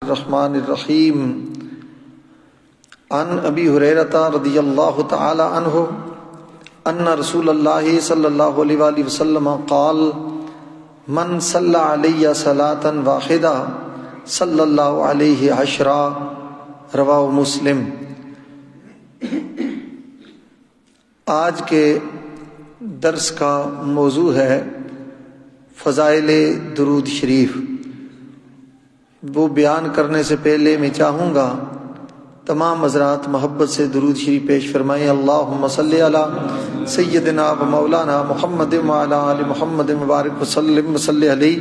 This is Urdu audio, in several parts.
الرحمن الرحیم عن ابی ہریرہ رضی اللہ تعالی عنہ ان رسول اللہ صلی اللہ علیہ وآلہ وسلم قال من صلی علی صلاۃ واحدہ صلی اللہ علیہ عشرا، رواہ مسلم۔ آج کے درس کا موضوع ہے فضائل درود شریف۔ وہ بیان کرنے سے پہلے میں چاہوں گا تمام حضرات محبت سے درود شریف پیش فرمائیں۔ اللہم صلی علی سیدنا و مولانا محمد وعلی آل محمد مبارک وسلم وصلی علیہ۔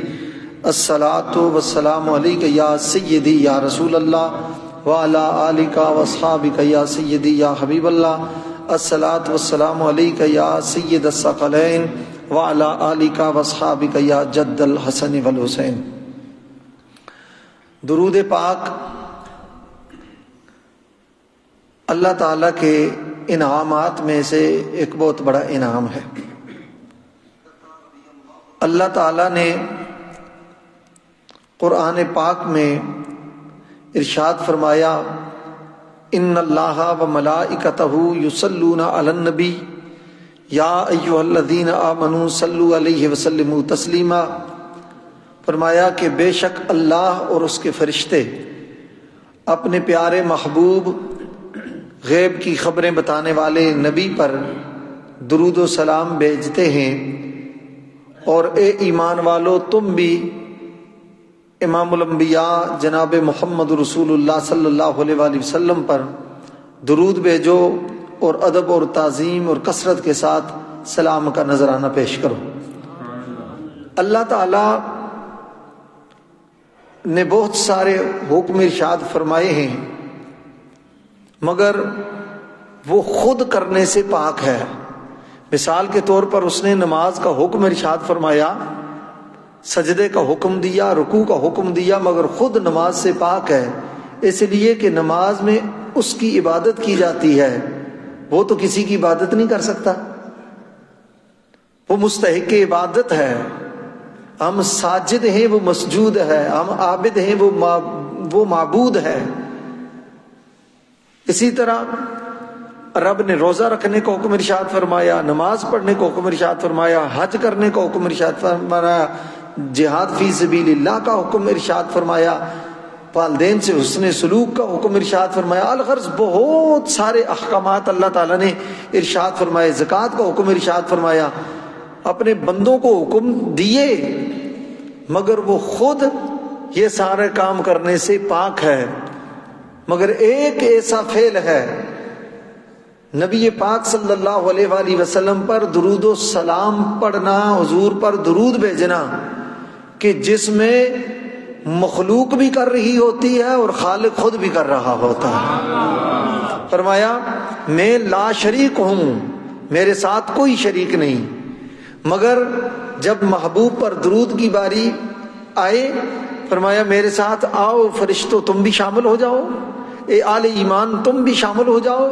الصلاۃ والسلام علیک یا سیدی یا رسول اللہ وعلی آلک واصحابک یا سیدی یا حبیب اللہ۔ الصلاۃ والسلام علیک یا سید الثقلین وعلی آلک واصحابک یا جد الحسن والحسین۔ درود پاک اللہ تعالیٰ کے انعامات میں سے ایک بہت بڑا انعام ہے۔ اللہ تعالیٰ نے قرآن پاک میں ارشاد فرمایا ان اللہ و ملائکتہ یصلون علی النبی یا ایھا الذین آمنوا صلوا علیہ وسلموا تسلیما۔ فرمایا کہ بے شک اللہ اور اس کے فرشتے اپنے پیارے محبوب غیب کی خبریں بتانے والے نبی پر درود و سلام بھیجتے ہیں، اور اے ایمان والو تم بھی امام الانبیاء جناب محمد رسول اللہ صلی اللہ علیہ وآلہ وسلم پر درود بھیجو اور ادب اور تعظیم اور کثرت کے ساتھ سلام کا نذرانہ پیش کرو۔ اللہ تعالی نے بہت سارے حکم ارشاد فرمائے ہیں، مگر وہ خود کرنے سے پاک ہے۔ مثال کے طور پر اس نے نماز کا حکم ارشاد فرمایا، سجدے کا حکم دیا، رکوع کا حکم دیا، مگر خود نماز سے پاک ہے، اس لیے کہ نماز میں اس کی عبادت کی جاتی ہے، وہ تو کسی کی عبادت نہیں کر سکتا، وہ مستحق عبادت ہے۔ ہم ساجد ہیں، وہ مسجود ہے، ہم عابد ہیں، وہ معبود ہے۔ اسی طرح رب نے روزہ رکھنے کا حکم ارشاد فرمایا، نماز پڑھنے کا حکم ارشاد فرمایا، حج کرنے کا حکم ارشاد فرمایا، جہاد فی سبیل اللہ کا حکم ارشاد فرمایا، والدین سے حسن سلوک کا حکم ارشاد فرمایا۔ الغرض بہت سارے احکامات اللہ تعالیٰ نے ارشاد فرمائے۔ زکوٰۃ کا حکم ارشاد فرمایا، اپنے بندوں کو حکم دیے، مگر وہ خود یہ سارے کام کرنے سے پاک ہے۔ مگر ایک ایسا فعل ہے نبی پاک صلی اللہ علیہ وآلہ وسلم پر درود و سلام پڑھنا، حضور پر درود بھیجنا، کہ جس میں مخلوق بھی کر رہی ہوتی ہے اور خالق خود بھی کر رہا ہوتا ہے۔ فرمایا میں لا شریک ہوں، میرے ساتھ کوئی شریک نہیں، مگر جب محبوب پر درود کی باری آئے فرمایا میرے ساتھ آؤ فرشتوں، تم بھی شامل ہو جاؤ، اے آل ایمان تم بھی شامل ہو جاؤ،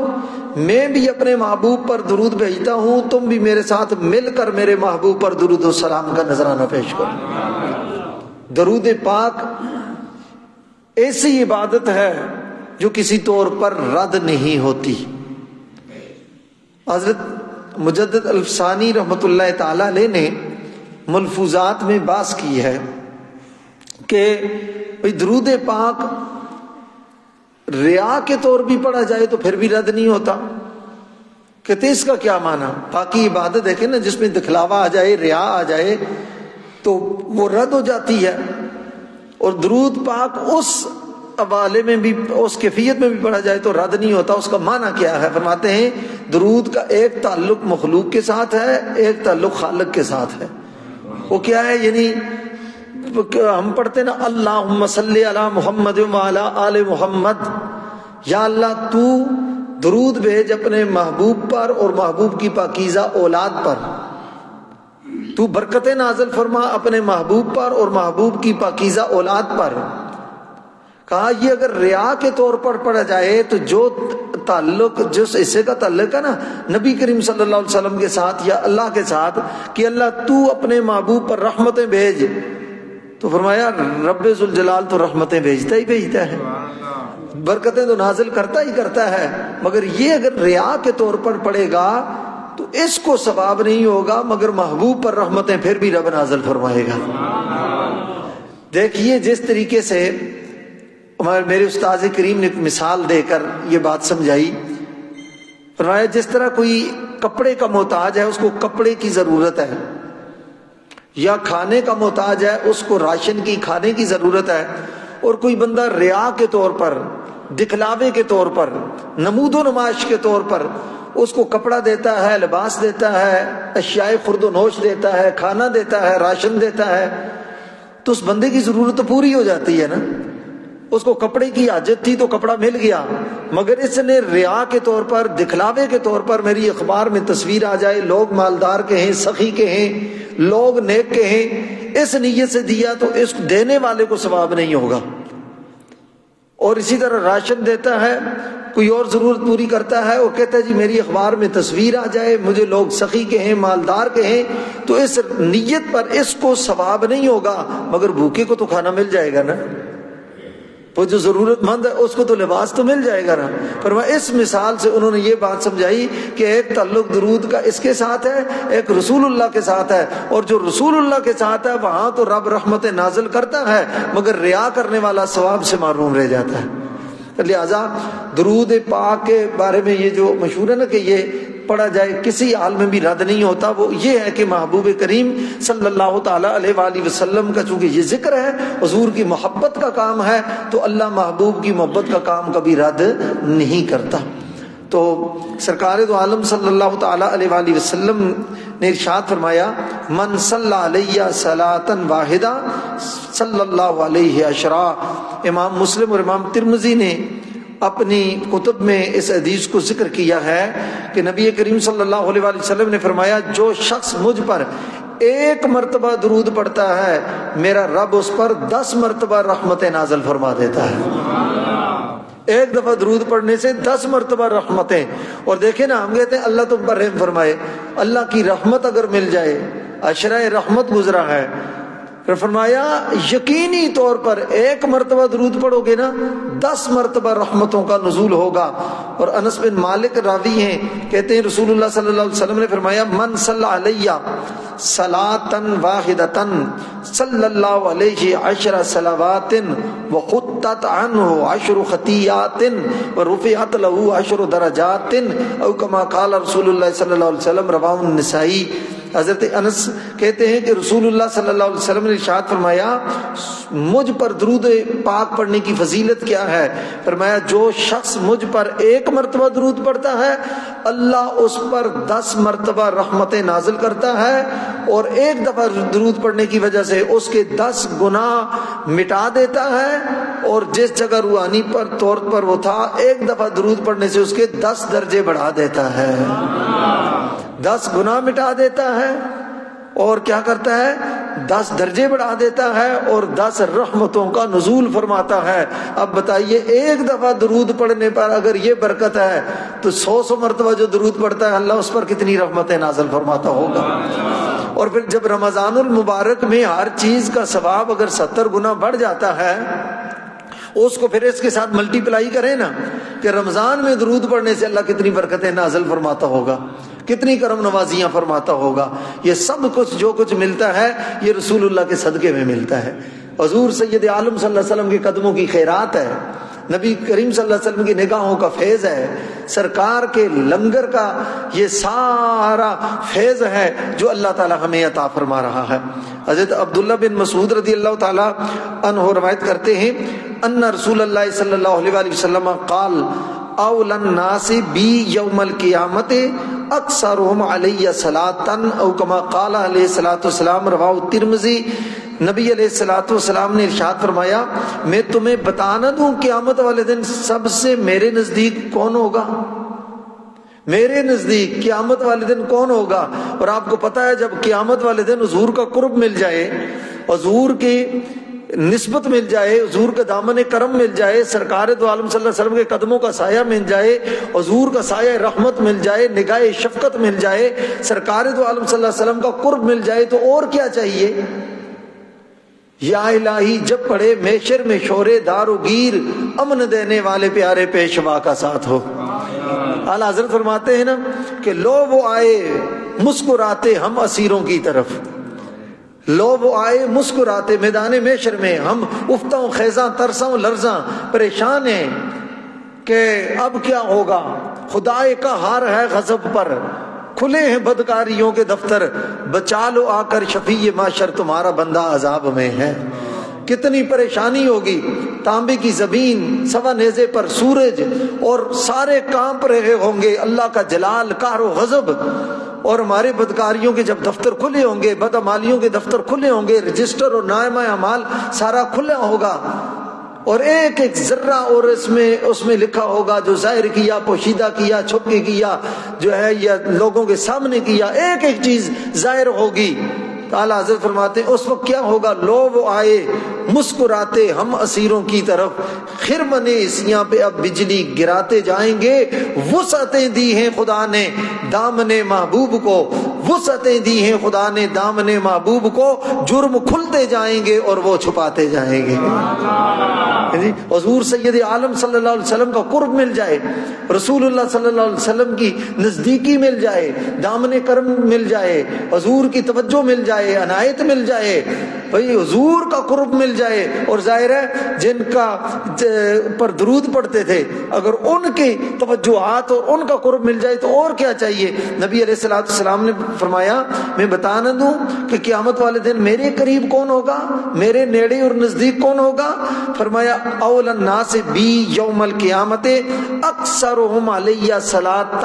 میں بھی اپنے محبوب پر درود بھیجتا ہوں، تم بھی میرے ساتھ مل کر میرے محبوب پر درود و سلام کا نذرانہ پیش کرو۔ درود پاک ایسی عبادت ہے جو کسی طور پر رد نہیں ہوتی۔ حضرت مجدد الفسانی رحمۃ اللہ تعالی علیہ نے ملفوظات میں بحث کی ہے کہ درود پاک ریا کے طور بھی پڑھا جائے تو پھر بھی رد نہیں ہوتا۔ کہتے اس کا کیا معنی؟ باقی عبادت دیکھیں نا، جس میں دکھلاوا آ جائے، ریا آ جائے تو وہ رد ہو جاتی ہے، اور درود پاک اس حوالے میں بھی، اس کیفیت میں بھی پڑھا جائے تو رد نہیں ہوتا۔ اس کا معنی کیا ہے؟ فرماتے ہیں درود کا ایک تعلق مخلوق کے ساتھ ہے، ایک تعلق خالق کے ساتھ ہے۔ وہ کیا ہے؟ یعنی ہم پڑھتے نا اللہم صلی علی محمد وعلی آل محمد، یا اللہ تو درود بھیج اپنے محبوب پر اور محبوب کی پاکیزہ اولاد پر، تو برکت نازل فرما اپنے محبوب پر اور محبوب کی پاکیزہ اولاد پر۔ کہا یہ اگر ریا کے طور پر پڑھا جائے تو جو تعلق، جس حصے کا تعلق ہے نا نبی کریم صلی اللہ علیہ وسلم کے ساتھ یا اللہ کے ساتھ، کہ اللہ تو اپنے محبوب پر رحمتیں بھیج، تو فرمایا رب ذوالجلال تو رحمتیں بھیجتا ہی بھیجتا ہے، برکتیں تو نازل کرتا ہی کرتا ہے، مگر یہ اگر ریا کے طور پر پڑے گا تو اس کو ثواب نہیں ہوگا، مگر محبوب پر رحمتیں پھر بھی رب نازل فرمائے گا۔ دیکھیے جس طریقے سے میرے استاذ کریم نے مثال دے کر یہ بات سمجھائی، فرمایا جس طرح کوئی کپڑے کا محتاج ہے اس کو کپڑے کی ضرورت ہے، یا کھانے کا محتاج ہے اس کو راشن کی کھانے کی ضرورت ہے، اور کوئی بندہ ریا کے طور پر، دکھلاوے کے طور پر، نمود و نمائش کے طور پر اس کو کپڑا دیتا ہے، لباس دیتا ہے، اشیاء خرد و نوش دیتا ہے، کھانا دیتا ہے، راشن دیتا ہے، تو اس بندے کی ضرورت تو پوری ہو جاتی ہے نا۔ اس کو کپڑے کی حاجت تھی تو کپڑا مل گیا، مگر اس نے ریا کے طور پر، دکھلاوے کے طور پر، میری اخبار میں تصویر آ جائے، لوگ مالدار کہیں، سخی کہیں، لوگ نیک کہیں، اس نیت سے دیا تو اس دینے والے کو ثواب نہیں ہوگا۔ اور اسی طرح راشن دیتا ہے، کوئی اور ضرورت پوری کرتا ہے اور کہتا ہے جی میری اخبار میں تصویر آ جائے، مجھے لوگ سخی کہیں، مالدار کہیں، تو اس نیت پر اس کو ثواب نہیں ہوگا، مگر بھوکے کو تو کھانا مل جائے گا نا، وہ جو ضرورت مند ہے اس کو تو لباس تو مل جائے گا نا۔ فرمایا اس مثال سے انہوں نے یہ بات سمجھائی کہ ایک تعلق درود کا اس کے ساتھ ہے، ایک رسول اللہ کے ساتھ ہے، اور جو رسول اللہ کے ساتھ ہے وہاں تو رب رحمت نازل کرتا ہے، مگر ریا کرنے والا ثواب سے محروم رہ جاتا ہے۔ لہذا درود پاک کے بارے میں یہ جو مشہور ہے نا کہ یہ پڑھا جائے کسی حال میں بھی رد نہیں ہوتا، وہ یہ ہے کہ محبوب کریم صلی اللہ تعالی علیہ وآلہ وسلم کا چونکہ یہ ذکر ہے، حضور کی محبت کا کام ہے، تو اللہ محبوب کی محبت کا کام کبھی رد نہیں کرتا۔ تو سرکار دو عالم صلی اللہ تعالی علیہ وآلہ وسلم نے ارشاد فرمایا من صلی علیہ صلاۃ واحدہ صلی اللہ علیہ عشرہ۔ امام مسلم اور امام ترمذی نے اپنی کتب میں اس حدیث کو ذکر کیا ہے کہ نبی کریم صلی اللہ علیہ وآلہ وسلم نے فرمایا جو شخص مجھ پر ایک مرتبہ درود پڑھتا ہے میرا رب اس پر 10 مرتبہ رحمت نازل فرما دیتا ہے۔ ایک دفعہ درود پڑھنے سے 10 مرتبہ رحمتیں۔ اور دیکھیں نا، ہم کہتے ہیں اللہ تم پر رحم فرمائے، اللہ کی رحمت اگر مل جائے، عشرہ رحمت گزرا ہے، پھر فرمایا یقینی طور پر ایک مرتبہ درود پڑھو گے نا 10 مرتبہ رحمتوں کا نزول ہوگا۔ اور انس بن مالک راوی ہیں، کہتے ہیں رسول اللہ صلی اللہ علیہ وسلم نے فرمایا من صلی علیہ صلاۃً واحدۃ صلی اللہ علیہ 10 صلوات وحطت عنہ 10 خطیئات ورفعت له 10 درجات او کما قال رسول اللہ صلی اللہ علیہ وسلم، رواه النسائی۔ حضرت انس کہتے ہیں کہ رسول اللہ صلی اللہ علیہ وسلم نے ارشاد فرمایا مجھ پر درود پاک پڑھنے کی فضیلت کیا ہے؟ فرمایا جو شخص مجھ پر ایک مرتبہ درود پڑھتا ہے اللہ اس پر 10 مرتبہ رحمتیں نازل کرتا ہے، اور ایک دفعہ درود پڑھنے کی وجہ سے اس کے 10 گناہ مٹا دیتا ہے، اور جس جگہ روحانی پر طور پر وہ تھا ایک دفعہ درود پڑھنے سے اس کے 10 درجے بڑھا دیتا ہے، 10 گناہ مٹا دیتا ہے، اور کیا کرتا ہے 10 درجے بڑھا دیتا ہے، اور 10 رحمتوں کا نزول فرماتا ہے۔ اب بتائیے ایک دفعہ درود پڑھنے پر اگر یہ برکت ہے تو 100 مرتبہ جو درود پڑھتا ہے اللہ اس پر کتنی رحمتیں نازل فرماتا ہوگا۔ اور پھر جب رمضان المبارک میں ہر چیز کا ثواب اگر 70 گنا بڑھ جاتا ہے، اس کو پھر اس کے ساتھ ملٹی پلائی کریں نا کہ رمضان میں درود پڑھنے سے اللہ کتنی برکتیں نازل فرماتا ہوگا، کتنی کرم نوازیاں فرماتا ہوگا۔ یہ سب کچھ جو کچھ ملتا ہے یہ رسول اللہ کے صدقے میں ملتا ہے، حضور سید عالم صلی اللہ علیہ وسلم کے قدموں کی خیرات ہے، نبی کریم صلی اللہ علیہ وسلم کی نگاہوں کا فیض ہے، سرکار کے لنگر کا یہ سارا فیض ہے جو اللہ تعالی ہمیں عطا فرما رہا ہے۔ حضرت عبداللہ بن مسعود رضی اللہ تعالی عنہ روایت کرتے ہیں ان رسول اللہ صلی اللہ علیہ وآلہ وسلم قال اول الناس بی یوم القیامت اکثرهم علی صلاۃ او کما قال علیہ الصلوۃ والسلام، رواه ترمذی۔ نبی علیہ الصلوۃ والسلام نے ارشاد فرمایا میں تمہیں بتانا دوں قیامت والے دن سب سے میرے نزدیک کون ہوگا، میرے نزدیک قیامت والے دن کون ہوگا۔ اور آپ کو پتا ہے جب قیامت والے دن حضور کا قرب مل جائے، حضور کی نسبت مل جائے، حضور کا دامن کرم مل جائے، سرکار دو عالم صلی اللہ علیہ وسلم کے قدموں کا سایہ مل جائے، حضور کا سایہ رحمت مل جائے، نگاہ شفقت مل جائے، سرکار دو عالم صلی اللہ علیہ وسلم کا قرب مل جائے، تو اور کیا چاہیے؟ یا الہی جب پڑھے میشر میں شورے دار و گیر، امن دینے والے پیارے پیشوا کا ساتھ ہو۔ اعلیٰ حضرت فرماتے ہیں نا کہ لو وہ آئے مسکراتے ہم اسیروں کی طرف، لو وہ آئے مسکراتے میدان میشر میں، ہم افتاں خیزاں ترساں لرزاں پریشان ہیں کہ اب کیا ہوگا، خدائے کا ہار ہے غضب پر، کھلے ہیں بدکاریوں کے دفتر، بچا لو آ کر شفیع معاشر تمہارا بندہ عذاب میں ہے۔ کتنی پریشانی ہوگی، تانبے کی زمین، سوا نیزے پر سورج، اور سارے کانپ رہے ہوں گے، اللہ کا جلال قہر و غضب، اور ہمارے بدکاریوں کے جب دفتر کھلے ہوں گے، بدعمالیوں کے دفتر کھلے ہوں گے، رجسٹر اور نامہ اعمال سارا کھلا ہوگا، اور ایک ایک ذرہ اور اس میں لکھا ہوگا، جو ظاہر کیا، پوشیدہ کیا، چھپ کے کیا، جو ہے یا لوگوں کے سامنے کیا، ایک ایک چیز ظاہر ہوگی۔ اعلیٰ حضرت فرماتے ہیں اس وقت کیا ہوگا، لو وہ آئے مسکراتے ہم اسیروں کی طرف، خرمن اسیاں پہ اب بجلی گراتے جائیں گے، وسعتیں دی ہیں خدا نے دامن محبوب کو، وسعتیں دی ہیں خدا نے دامن محبوب کو، جرم کھلتے جائیں گے اور وہ چھپاتے جائیں گے۔ حضور سید عالم صلی اللہ علیہ وسلم کا قرب مل جائے، رسول اللہ صلی اللہ علیہ وسلم کی نزدیکی مل جائے، دامن کرم مل جائے، حضور کی توجہ مل جائے، عنایت مل جائے، بھئی حضور کا قرب مل جائے، اور ظاہر ہے جن کا پر درود پڑھتے تھے اگر ان کی توجہات اور ان کا قرب مل جائے تو اور کیا چاہیے۔ نبی علیہ الصلوۃ والسلام نے فرمایا میں بتا نہ دوں کہ قیامت والے دن میرے قریب کون ہوگا، میرے نیڑے اور نزدیک کون ہوگا؟ فرمایا اول الناس بی یوم القیامت اکثرهم علی صلاۃ،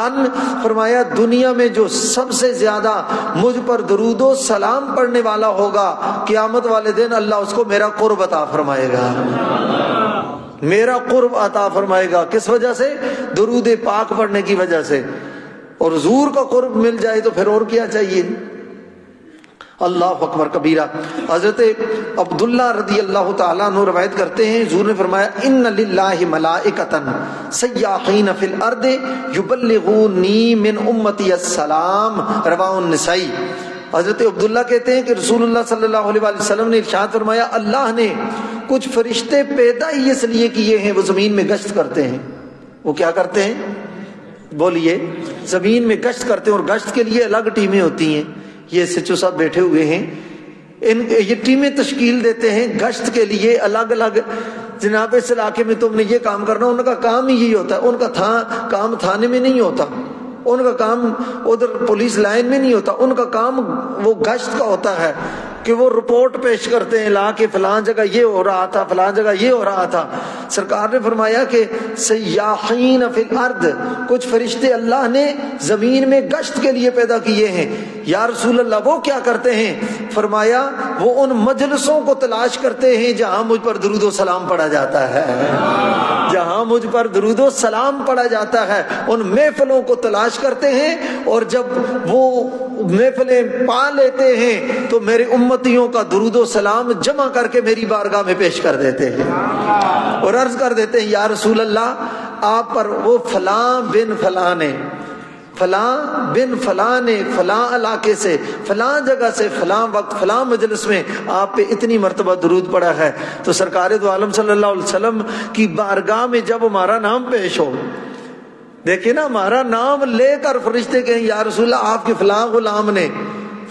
فرمایا دنیا میں جو سب سے زیادہ مجھ پر درود و سلام پڑھنے والا ہوگا قیامت والے دن اللہ اس کو میرا قرب عطا فرمائے گا، میرا قرب عطا فرمائے گا۔ کس وجہ سے؟ درود پاک پڑھنے کی وجہ سے، اور حضور کا قرب مل جائے تو پھر اور کیا چاہیے۔ اللہ اکبر کبیرہ۔ حضرت عبداللہ رضی اللہ تعالیٰ عنہ روایت کرتے ہیں حضور نے فرمایا ان للہ ملائکۃ سیاحین فی الارض یبلغونی من امتی السلام، رواہ النسائی۔ حضرت عبداللہ کہتے ہیں کہ رسول اللہ صلی اللہ علیہ وسلم نے ارشاد فرمایا اللہ نے کچھ فرشتے پیدا ہی اس لیے کیے ہیں وہ زمین میں گشت کرتے ہیں۔ وہ کیا کرتے ہیں؟ بولیے۔ زمین میں گشت کرتے ہیں، اور گشت کے لیے الگ ٹیمیں ہوتی ہیں، یہ سچو صاحب بیٹھے ہوئے ہیں، یہ ٹیمیں تشکیل دیتے ہیں گشت کے لیے الگ الگ، جناب اس علاقے میں تم نے یہ کام کرنا، ان کا کام ہی یہی ہوتا ہے، ان کا کام تھانے میں نہیں ہوتا، ان کا کام ادھر پولیس لائن میں نہیں ہوتا، ان کا کام وہ گشت کا ہوتا ہے کہ وہ رپورٹ پیش کرتے ہیں لا کے فلاں جگہ یہ ہو رہا تھا، فلاں جگہ یہ ہو رہا تھا۔ سرکار نے فرمایا کہ سیاحین فی الارض، کچھ فرشتے اللہ نے زمین میں گشت کے لیے پیدا کیے ہیں۔ یا رسول اللہ وہ کیا کرتے ہیں؟ فرمایا وہ ان مجلسوں کو تلاش کرتے ہیں جہاں مجھ پر درود و سلام پڑھا جاتا ہے، جہاں مجھ پر درود و سلام پڑھا جاتا ہے، ان محفلوں کو تلاش کرتے ہیں، اور جب وہ محفلیں پا لیتے ہیں تو میرے امتیوں کا درود و سلام جمع کر کے میری بارگاہ میں پیش کر دیتے ہیں، اور عرض کر دیتے ہیں یا رسول اللہ آپ پر وہ فلاں بن فلاں نے، فلاں بن فلاں نے فلاں علاقے سے، فلاں جگہ سے، فلاں وقت، فلاں مجلس میں آپ پہ اتنی مرتبہ درود پڑا ہے۔ تو سرکار دو عالم صلی اللہ علیہ وسلم کی بارگاہ میں جب ہمارا نام پیش ہو، دیکھیں نا ہمارا نام لے کر فرشتے کہیں یا رسول اللہ آپ کے فلاں غلام نے،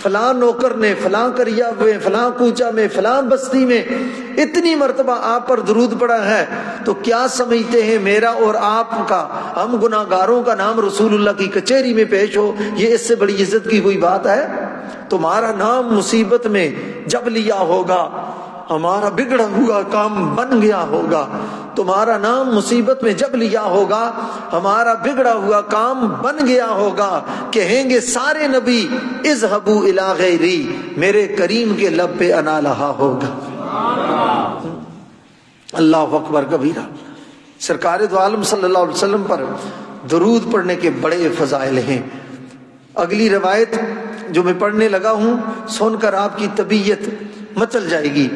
فلاں نوکر نے، فلاں کریا میں، فلاں کوچہ میں، فلاں بستی میں اتنی مرتبہ آپ پر درود پڑا ہے، تو کیا سمجھتے ہیں میرا اور آپ کا، ہم گناہگاروں کا نام رسول اللہ کی کچہری میں پیش ہو، یہ اس سے بڑی عزت کی کوئی بات ہے؟ تمہارا نام مصیبت میں جب لیا ہوگا ہمارا بگڑا ہوا کام بن گیا ہوگا، تمہارا نام مصیبت میں جب لیا ہوگا ہمارا بگڑا ہوا کام بن گیا ہوگا، کہیں گے سارے نبی اذهبوا الی غیری، میرے کریم کے لب پہ انا لہا ہوگا۔ اللہ اکبر کبیرہ۔ سرکار دو عالم صلی اللہ علیہ وسلم پر درود پڑھنے کے بڑے فضائل ہیں۔ اگلی روایت جو میں پڑھنے لگا ہوں سن کر آپ کی طبیعت مچل جائے گی۔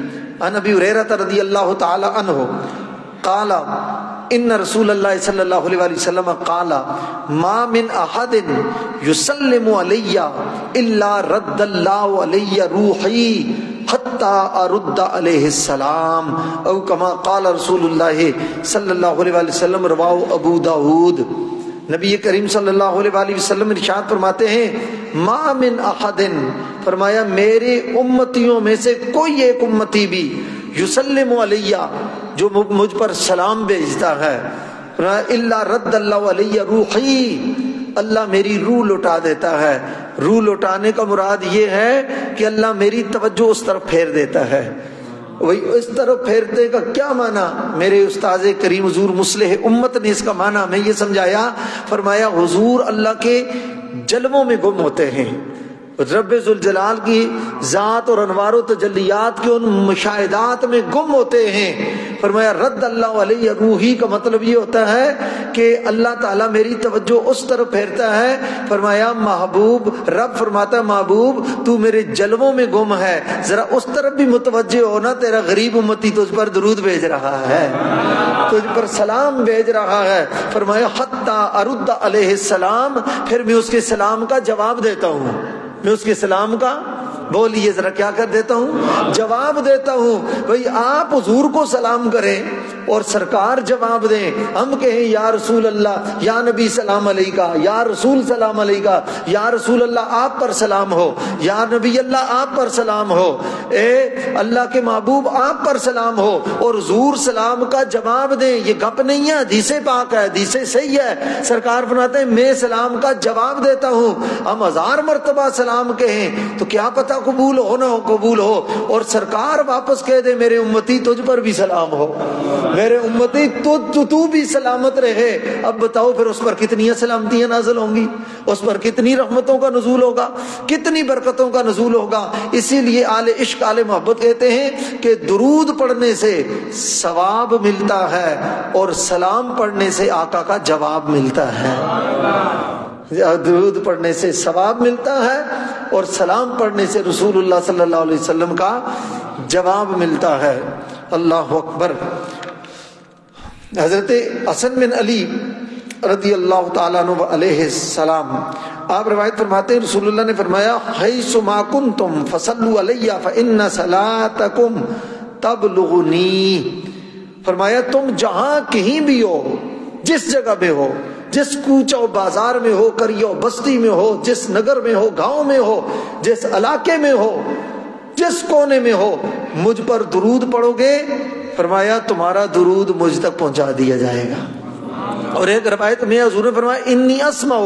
عن ابی ہریرہ رضی اللہ تعالی عنہ قال ان رسول اللہ صلی اللہ علیہ وسلم قال ما من احد يسلم علی الا رد اللہ علی روحی حتی ارد علیہ السلام او کما قال رسول اللہ صلی اللہ علیہ وسلم رواہ ابو داود۔ نبی کریم صلی اللہ علیہ وسلم ارشاد فرماتے ہیں ما من احد، فرمایا میرے امتیوں میں سے کوئی ایک امتی بھی یسلم علیہ، جو مجھ پر سلام بھیجتا ہے، الا رد اللہ علیہ روحی، اللہ میری روح لوٹا دیتا ہے۔ روح لوٹانے کا مراد یہ ہے کہ اللہ میری توجہ اس طرف پھیر دیتا ہے۔ وہی اس طرف پھیرتے کا کیا معنی؟ میرے استاذ کریم حضور مصلح امت نے اس کا معنی ہمیں یہ سمجھایا، فرمایا حضور اللہ کے جلووں میں گم ہوتے ہیں، رب ذوالجلال کی ذات اور انوار و تجلیات کے ان مشاہدات میں گم ہوتے ہیں۔ فرمایا رد اللہ علیہ روحی کا مطلب یہ ہوتا ہے کہ اللہ تعالیٰ میری توجہ اس طرف پھیرتا ہے۔ فرمایا محبوب، رب فرماتا ہے محبوب تو میرے جلووں میں گم ہے، ذرا اس طرف بھی متوجہ ہونا، تیرا غریب امتی تجھ پر درود بھیج رہا ہے، تجھ پر سلام بھیج رہا ہے۔ فرمایا حتی ارد علیہ السلام، پھر میں اس کے سلام کا جواب دیتا ہوں، میں اس کے سلام کا بولیے ذرا کیا کر دیتا ہوں؟ جواب دیتا ہوں۔ بھئی آپ حضور کو سلام کریں اور سرکار جواب دیں، ہم کہیں یا رسول اللہ، یا نبی سلام علیکہ، یا رسول سلام علیکہ، یا رسول اللہ آپ پر سلام ہو، یا نبی اللہ آپ پر سلام ہو، اے اللہ کے محبوب آپ پر سلام ہو، اور حضور سلام کا جواب دیں۔ یہ گپ نہیں ہے، حدیث پاک ہے، حدیث صحیح ہے۔ سرکار فرماتے ہیں میں سلام کا جواب دیتا ہوں، ہم 1000 مرتبہ سلام کہیں تو کیا پتہ قبول ہو نہ ہو، قبول ہو، اور سرکار واپس کہہ دے میرے امتی تجھ پر بھی سلام ہو، میرے امتی تو بھی سلامت رہے۔ اب بتاؤ پھر اس پر کتنی سلامتیاں نازل ہوں گی، اس پر کتنی رحمتوں کا نزول ہوگا، کتنی برکتوں کا نزول ہوگا۔ اسی لیے آل عشق آل محبت کہتے ہیں کہ درود پڑھنے سے ثواب ملتا ہے اور سلام پڑھنے سے آقا کا جواب ملتا ہے۔ درود پڑھنے سے ثواب ملتا ہے اور سلام پڑھنے سے رسول اللہ صلی اللہ علیہ وسلم کا جواب ملتا ہے۔ اللہ اکبر۔ حضرت حسن بن علی رضی اللہ تعالیٰ عنہ علیہ السلام آپ روایت فرماتے ہیں رسول اللہ نے فرمایا حیث ما کنتم فصلوا علی فإن صلاتکم تبلغنی، فرمایا تم جہاں کہیں بھی ہو، جس جگہ میں ہو، جس کوچہ و بازار میں ہو، قریہ و بستی میں ہو، جس نگر میں ہو، گاؤں میں ہو، جس علاقے میں ہو، جس کونے میں ہو، مجھ پر درود پڑھو گے، فرمایا تمہارا درود مجھ تک پہنچا دیا جائے گا۔ اور ایک روایت میں حضور نے فرمایا انی اسمع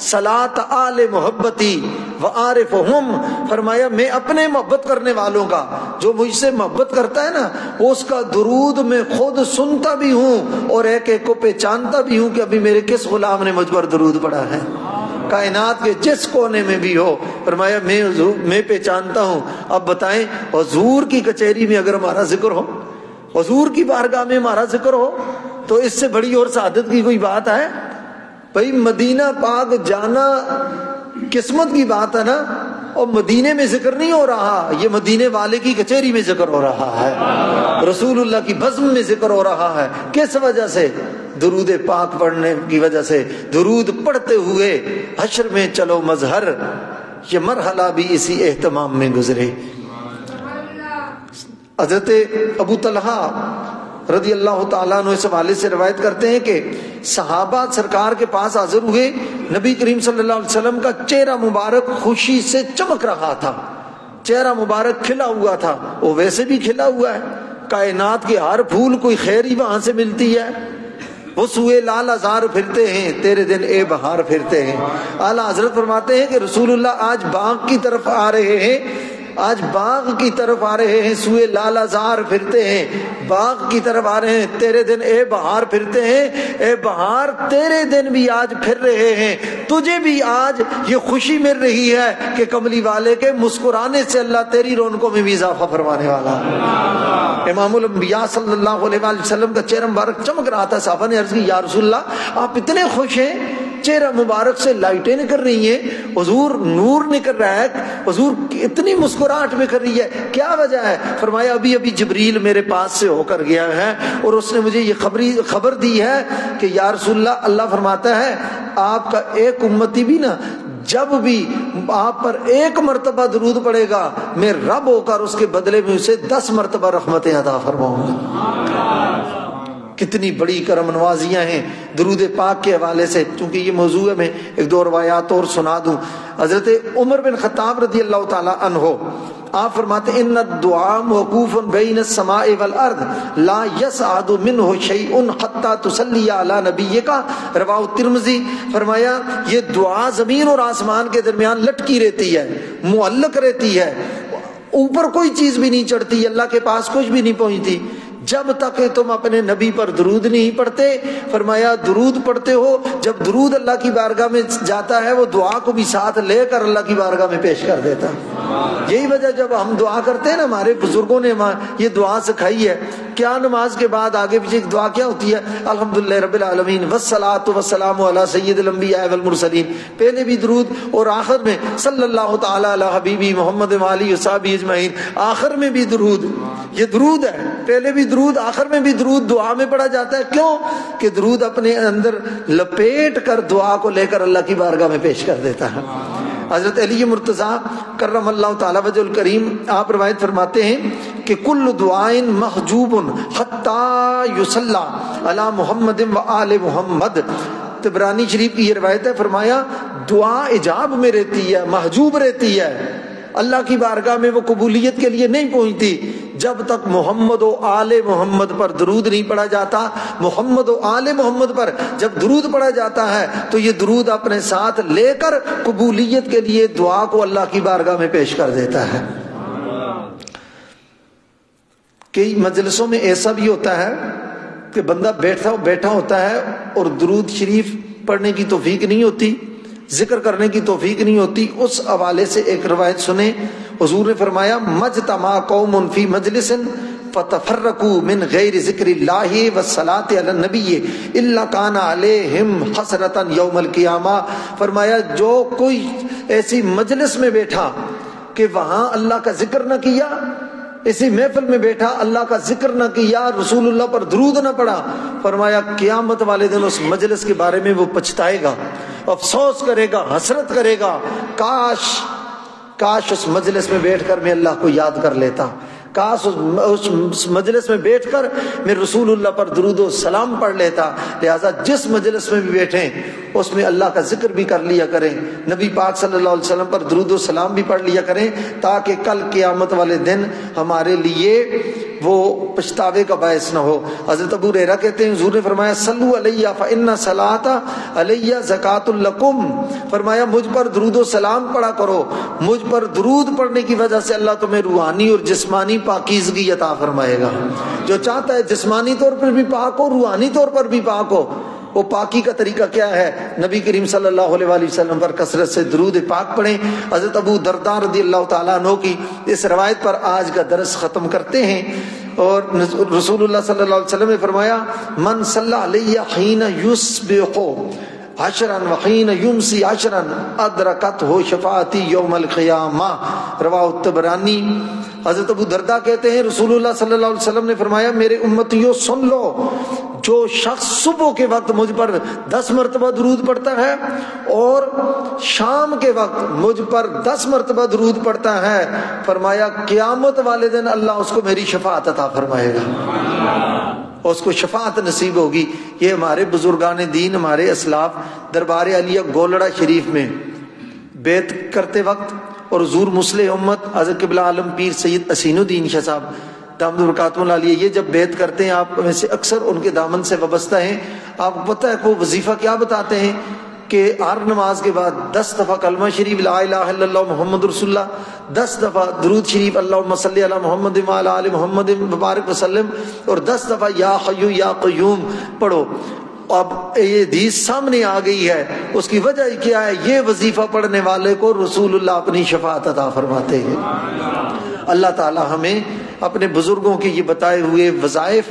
صلاۃ آل محبتی وعارفہم، فرمایا میں اپنے محبت کرنے والوں کا، جو مجھ سے محبت کرتا ہے نا، اس کا درود میں خود سنتا بھی ہوں اور ایک ایک کو پہچانتا بھی ہوں کہ ابھی میرے کس غلام نے مجھ پر درود پڑھا ہے۔ کائنات کے جس کونے میں بھی ہو، فرمایا میں پہچانتا ہوں۔ اب بتائیں حضور کی کچہری میں اگر ہمارا ذکر ہو، حضور کی بارگاہ میں ہمارا ذکر ہو، تو اس سے بڑی اور سعادت کی کوئی بات ہے؟ بھائی مدینہ پاک جانا قسمت کی بات ہے نا، اور مدینے میں ذکر نہیں ہو رہا، یہ مدینے والے کی کچہری میں ذکر ہو رہا ہے، رسول اللہ کی بزم میں ذکر ہو رہا ہے۔ کس وجہ سے؟ درود پاک پڑھنے کی وجہ سے۔ درود پڑھتے ہوئے حشر میں چلو مظہر، یہ مرحلہ بھی اسی اہتمام میں گزرے۔ حضرت ابو طلحہ رضی اللہ تعالیٰ عنہ اس حوالے سے روایت کرتے ہیں کہ صحابہ سرکار کے پاس حاضر ہوئے، نبی کریم صلی اللہ علیہ وسلم کا چہرہ مبارک خوشی سے چمک رہا تھا، چہرہ مبارک کھلا ہوا تھا، وہ ویسے بھی کھلا ہوا ہے، کائنات کے ہر پھول کوئی خیر ہی وہاں سے ملتی ہے۔ وہ سوئے لال ازار پھرتے ہیں، تیرے دن اے بہار پھرتے ہیں۔ اعلیٰ حضرت فرماتے ہیں کہ رسول اللہ آج باغ کی طرف آ رہے ہیں، آج باغ کی طرف آ رہے ہیں، سوئے لال ازار پھرتے ہیں، باغ کی طرف آ رہے ہیں، تیرے دن اے بہار پھرتے ہیں، اے بہار تیرے دن بھی آج پھر رہے ہیں، تجھے بھی آج یہ خوشی مل رہی ہے کہ کملی والے کے مسکرانے سے اللہ تیری رونقوں میں بھی اضافہ فرمانے والا ہے۔ امام الانبیاء صلی اللہ علیہ وآلہ وسلم کا چہرہ مبارک چمک رہا تھا۔ صحابہ نے عرض کی یا رسول اللہ آپ اتنے خوش ہیں، چہرہ مبارک سے لائٹیں نکل رہی ہیں، حضور نور نکل رہا ہے، حضور اتنی مسکراہٹ میں کر رہی ہے، کیا وجہ ہے؟ فرمایا ابھی ابھی جبریل میرے پاس سے ہو کر گیا ہے اور اس نے مجھے یہ خبر دی ہے کہ یا رسول اللہ، اللہ فرماتا ہے آپ کا ایک امتی بھی نا جب بھی آپ پر 1 مرتبہ درود پڑے گا میں رب ہو کر اس کے بدلے میں اسے 10 مرتبہ رحمتیں عطا فرماؤں گا۔ کتنی بڑی کرم نوازیاں ہیں درود پاک کے حوالے سے۔ چونکہ یہ موضوع ہے، میں 1-2 روایات اور سنا دوں۔ حضرت عمر بن خطاب رضی اللہ تعالی عنہ آپ فرماتے ہیں ان الدعاء موقوف بین السماء والارض لا يصعد منه شيء حتى تصلي على نبيك، رواه الترمذی۔ فرمایا یہ دعا زمین اور آسمان کے درمیان لٹکی رہتی ہے، معلق رہتی ہے، اوپر کوئی چیز بھی نہیں چڑھتی، اللہ کے پاس کچھ بھی نہیں پہنچتی جب تک کہ تم اپنے نبی پر درود نہیں پڑھتے۔ فرمایا درود پڑھتے ہو، جب درود اللہ کی بارگاہ میں جاتا ہے وہ دعا کو بھی ساتھ لے کر اللہ کی بارگاہ میں پیش کر دیتا ہے۔ یہی وجہ جب ہم دعا کرتے ہیں نا، ہمارے بزرگوں نے یہ دعا سکھائی ہے۔ کیا نماز کے بعد آگے پیچھے دعا کیا ہوتی ہے؟ الحمدللہ رب العالمین والصلاۃ والسلام علی سید الانبیاء والمرسلین، پہلے بھی درود اور آخر میں صلی اللہ تعالی علی حبیبی محمد وآلہ وصحبہ اجمعین، آخر میں بھی درود۔ یہ درود ہے، پہلے بھی درود، آخر میں بھی درود دعا میں پڑھا جاتا ہے۔ کیوں کہ درود اپنے اندر لپیٹ کر دعا کو لے کر اللہ کی بارگاہ میں پیش کر دیتا ہے۔ حضرت علی مرتضیٰ کرم اللہ تعالی وجہ الکریم آپ روایت فرماتے ہیں کہ کل دعائیں محجوب حتی یصلی علی محمد و آل محمد، طبرانی شریف کی یہ روایت ہے۔ فرمایا دعا اجاب میں رہتی ہے، محجوب رہتی ہے، اللہ کی بارگاہ میں وہ قبولیت کے لیے نہیں پہنچتی جب تک محمد و آل محمد پر درود نہیں پڑھا جاتا۔ محمد و آل محمد پر جب درود پڑھا جاتا ہے تو یہ درود اپنے ساتھ لے کر قبولیت کے لیے دعا کو اللہ کی بارگاہ میں پیش کر دیتا ہے۔ کئی مجلسوں میں ایسا بھی ہوتا ہے کہ بندہ بیٹھا ہوتا ہے اور درود شریف پڑھنے کی توفیق نہیں ہوتی، ذکر کرنے کی توفیق نہیں ہوتی۔ اس حوالے سے ایک روایت سنیں، حضور نے فرمایا مجتمع قوم فی مجلس فتفرقوا من غیر ذکر اللہ والصلاۃ علی النبی الا کان علیہم حسرۃ یوم القیامہ۔ فرمایا جو کوئی ایسی مجلس میں بیٹھا کہ وہاں اللہ کا ذکر نہ کیا، اسی محفل میں بیٹھا اللہ کا ذکر نہ کیا، رسول اللہ پر درود نہ پڑھا، فرمایا قیامت والے دن اس مجلس کے بارے میں وہ پچھتائے گا، افسوس کرے گا، حسرت کرے گا، کاش اس مجلس میں بیٹھ کر میں اللہ کو یاد کر لیتا، کاش اس مجلس میں بیٹھ کر میں رسول اللہ پر درود و سلام پڑھ لیتا۔ لہٰذا جس مجلس میں بھی بیٹھیں اس میں اللہ کا ذکر بھی کر لیا کریں، نبی پاک صلی اللہ علیہ وسلم پر درود و سلام بھی پڑھ لیا کریں، تاکہ کل قیامت والے دن ہمارے لیے وہ پچھتاوے کا باعث نہ ہو۔ حضرت ابو ہریرہ کہتے ہیں حضور نے فرمایا صلو علیہ فإن صلاۃ علیہ زکاۃ لکم، فرمایا مجھ پر درود و سلام پڑھا کرو، مجھ پر درود پڑھنے کی وجہ سے اللہ تمہیں روحانی اور جسمانی پاکیزگی عطا فرمائے گا۔ جو چاہتا ہے جسمانی طور پر بھی پاک ہو، روحانی طور پر بھی پاک ہو، وہ پاکی کا طریقہ کیا ہے؟ نبی کریم صلی اللہ علیہ وآلہ وسلم پر کثرت سے درود پاک پڑھیں۔ حضرت ابو درداء رضی اللہ تعالیٰ عنہ کی اس روایت پر آج کا درس ختم کرتے ہیں، اور رسول اللہ صلی اللہ علیہ وسلم نے فرمایا من صلی علیہ حین یصبح عشرا وحین یمسی عشرا ادرکتہ شفاعتی یوم القیامہ، رواه الطبرانی۔ حضرت ابو درداء کہتے ہیں رسول اللہ صلی اللہ علیہ وسلم نے فرمایا میرے امتیوں سن لو، جو شخص صبح کے وقت مجھ پر 10 مرتبہ درود پڑھتا ہے اور شام کے وقت مجھ پر 10 مرتبہ درود پڑھتا ہے، فرمایا قیامت والے دن اللہ اس کو میری شفاعت عطا فرمائے گا، اس کو شفاعت نصیب ہوگی۔ یہ ہمارے بزرگان دین، ہمارے اسلاف دربار عالیہ گولڑا شریف میں بیعت کرتے وقت، اور حضور مصلح امت حضرت قبلہ عالم پیر سید اسین الدین شاہ صاحب دامت برکاتہ العالیہ، یہ جب بیعت کرتے ہیں آپ میں سے اکثر ان کے دامن سے وابستہ ہیں، آپ کو پتہ ہے کہ وہ وظیفہ کیا بتاتے ہیں کہ ہر نماز کے بعد 10 دفعہ کلمہ شریف لا الہ الا اللہ محمد رسول اللہ، 10 دفعہ درود شریف اللہم صلی علی محمد وعلی آل محمد وبارک وسلم، اور 10 دفعہ یا حی یا قیوم پڑھو۔ اب یہ حدیث سامنے آ گئی ہے، اس کی وجہ کیا ہے؟ یہ وظیفہ پڑھنے والے کو رسول اللہ اپنی شفاعت عطا فرماتے ہیں۔ اللہ تعالی ہمیں اپنے بزرگوں کے یہ بتائے ہوئے وظائف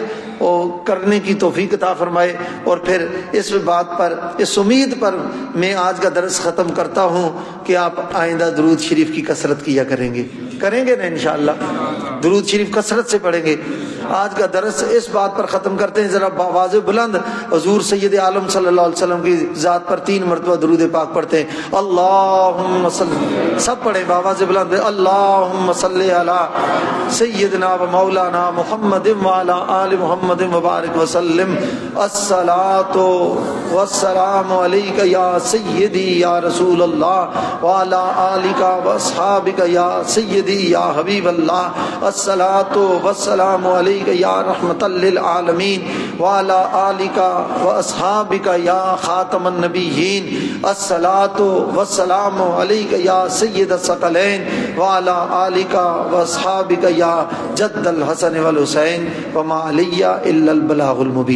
کرنے کی توفیق عطا فرمائے۔ اور پھر اس بات پر، اس امید پر میں آج کا درس ختم کرتا ہوں کہ آپ آئندہ درود شریف کی کثرت کیا کریں گے نا انشاءاللہ، درود شریف کثرت سے پڑھیں گے۔ آج کا درس اس بات پر ختم کرتے ہیں، ذرا بآواز بلند حضور سید عالم صلی اللہ علیہ وسلم کی ذات پر 3 مرتبہ درود پاک پڑھتے ہیں۔ اللہم صلی، سب پڑھیں بآواز بلند، اللہم صلی علی سیدنا و مولانا محمد وعلی آل محمد مبارک وسلم۔ الصلاۃ والسلام علیک یا سیدی یا رسول اللہ وعلی آلک واصحابک یا سیدی یا حبیب اللہ۔ الصلاۃ والسلام علیک یا رحمۃ للعالمین وعلی آلک واصحابک یا خاتم النبیین۔ الصلاۃ والسلام علیک یا سید الثقلین وعلی آلک واصحابک یا جد الحسن والحسین وما علی الا البلاغ المبین۔